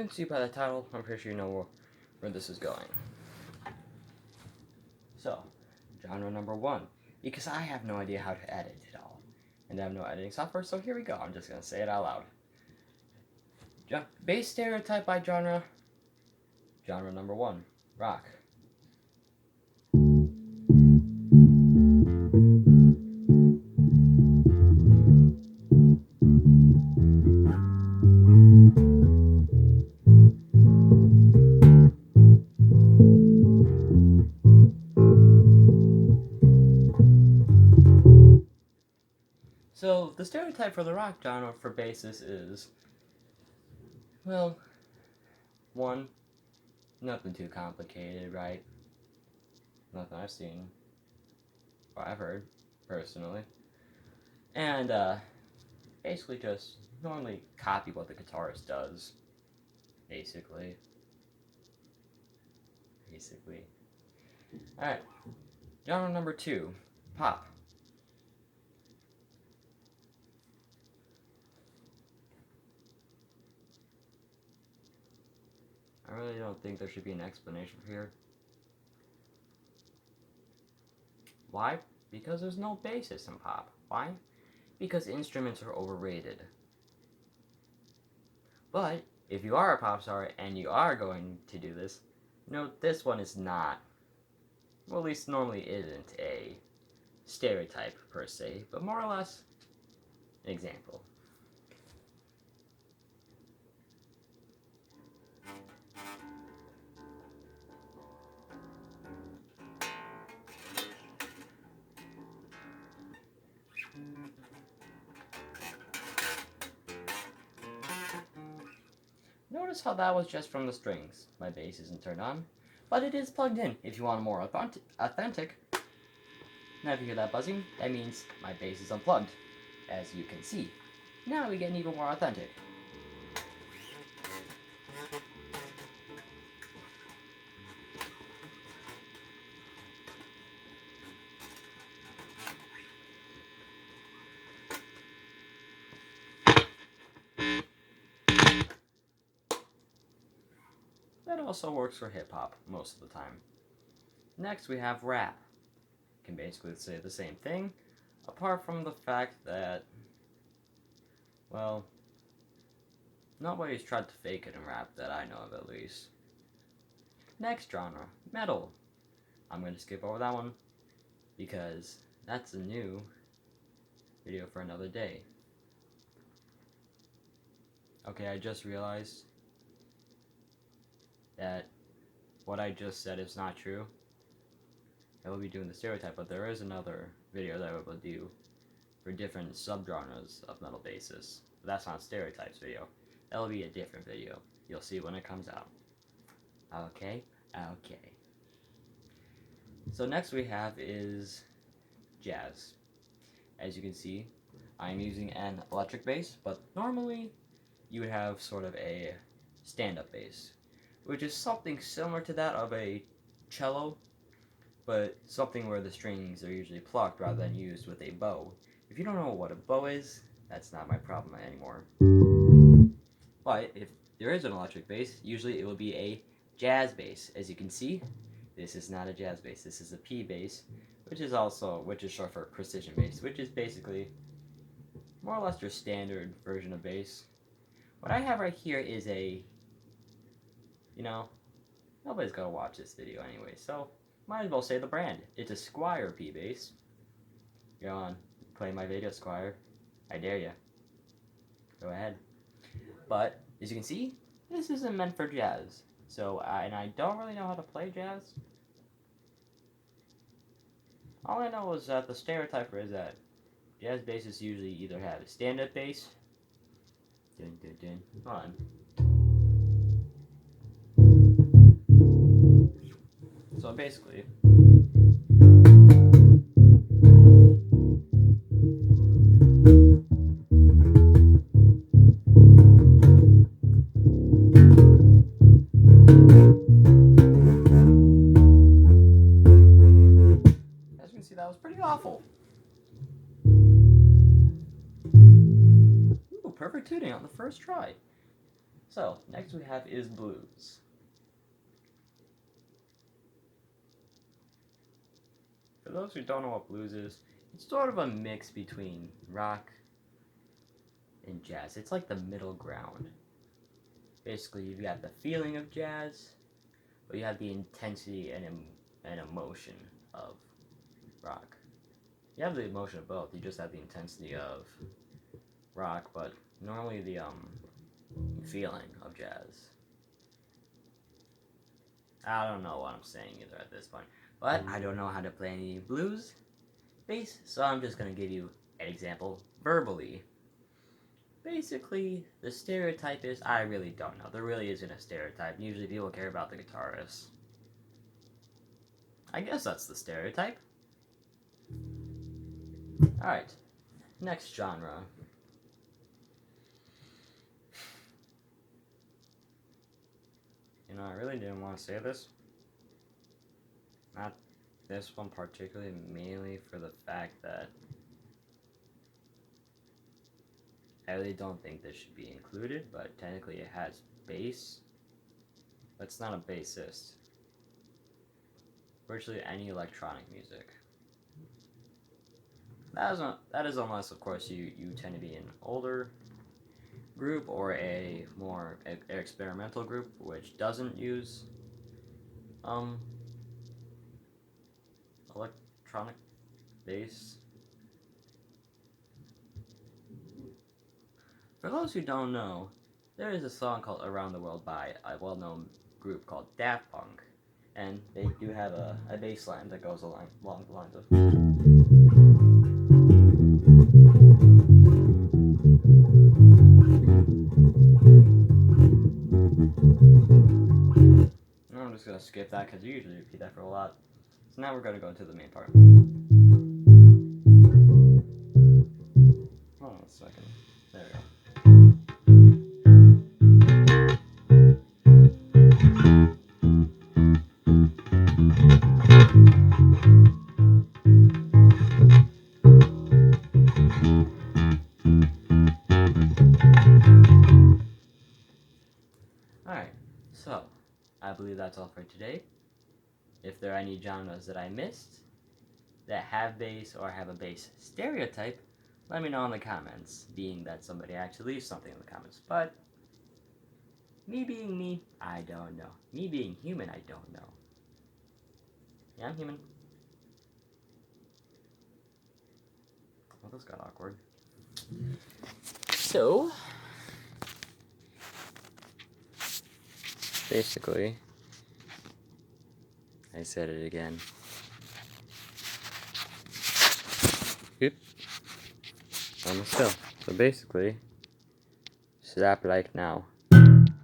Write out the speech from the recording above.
can see by the title, I'm pretty sure you know where this is going. So, genre number 1. Because I have no idea how to edit it all. And I have no editing software, so here we go. I'm just going to say it out loud. Base stereotype by genre. Genre number 1. Rock. So, the stereotype for the rock genre for basis is, well, 1, nothing too complicated, right? Nothing I've seen, or I've heard, personally. And, basically just normally copy what the guitarist does, basically. Alright, genre number 2, pop. I really don't think there should be an explanation for here. Why? Because there's no basis in pop. Why? Because instruments are overrated. But, if you are a pop star and you are going to do this, note this one is not, well, at least normally isn't a stereotype per se, but more or less an example. Notice how that was just from the strings. My bass isn't turned on, but it is plugged in if you want more authentic. Now if you hear that buzzing, that means my bass is unplugged, as you can see. Now we get even more authentic. That also works for hip-hop most of the time. Next we have rap. Can basically say the same thing, apart from the fact that, well, nobody's tried to fake it in rap that I know of at least. Next genre, metal. I'm going to skip over that one because that's a new video for another day. Okay, I just realized that what I just said is not true. I will be doing the stereotype, but there is another video that I will do for different subgenres of metal basis. But that's not stereotypes video. That'll be a different video. You'll see when it comes out. Okay? Okay. So next we have is jazz. As you can see, I'm using an electric bass, but normally you would have sort of a stand-up bass, which is something similar to that of a cello, but something where the strings are usually plucked rather than used with a bow. If you don't know what a bow is, that's not my problem anymore. But if there is an electric bass, usually it will be a jazz bass. As you can see, this is not a jazz bass, this is a P bass, which is short for precision bass, which is basically more or less your standard version of bass. What I have right here is a, nobody's gonna watch this video anyway, so might as well say the brand. It's a Squier P bass. Go on, play my video, Squier. I dare ya. Go ahead. But as you can see, this isn't meant for jazz. So, and I don't really know how to play jazz. All I know is that the stereotype is that jazz basses usually either have a stand-up bass. Dun dun dun. Hold on. So basically, as you can see, that was pretty awful. Ooh, perfect tuning on the first try. So, next we have is blues. For those who don't know what blues is, it's sort of a mix between rock and jazz. It's like the middle ground. Basically, you've got the feeling of jazz, but you have the intensity and emotion of rock. You have the emotion of both, you just have the intensity of rock, but normally the feeling of jazz. I don't know what I'm saying either at this point, but I don't know how to play any blues bass, so I'm just gonna give you an example verbally. Basically, the stereotype is, I really don't know. There really isn't a stereotype. Usually people care about the guitarist. I guess that's the stereotype. Alright, next genre. You know, I really didn't want to say this. Not this one particularly, mainly for the fact that I really don't think this should be included, but technically it has bass. But it's not a bassist. Virtually any electronic music. That is unless, of course, you tend to be an older group or a more experimental group which doesn't use electronic bass. For those who don't know, there is a song called Around the World by a well-known group called Daft Punk, and they do have a bass line that goes along the lines of I'm just going to skip that because you usually repeat that for a lot. So now we're going to go into the main part. Hold on a second. There we go. Alright, so I believe that's all for today. If there are any genres that I missed that have bass or have a bass stereotype, let me know in the comments, being that somebody actually leaves something in the comments. But me being me, I don't know. Me being human, I don't know. Yeah, I'm human. Well, this got awkward. So, basically, I said it again. Oop. Almost still. So basically, slap like now.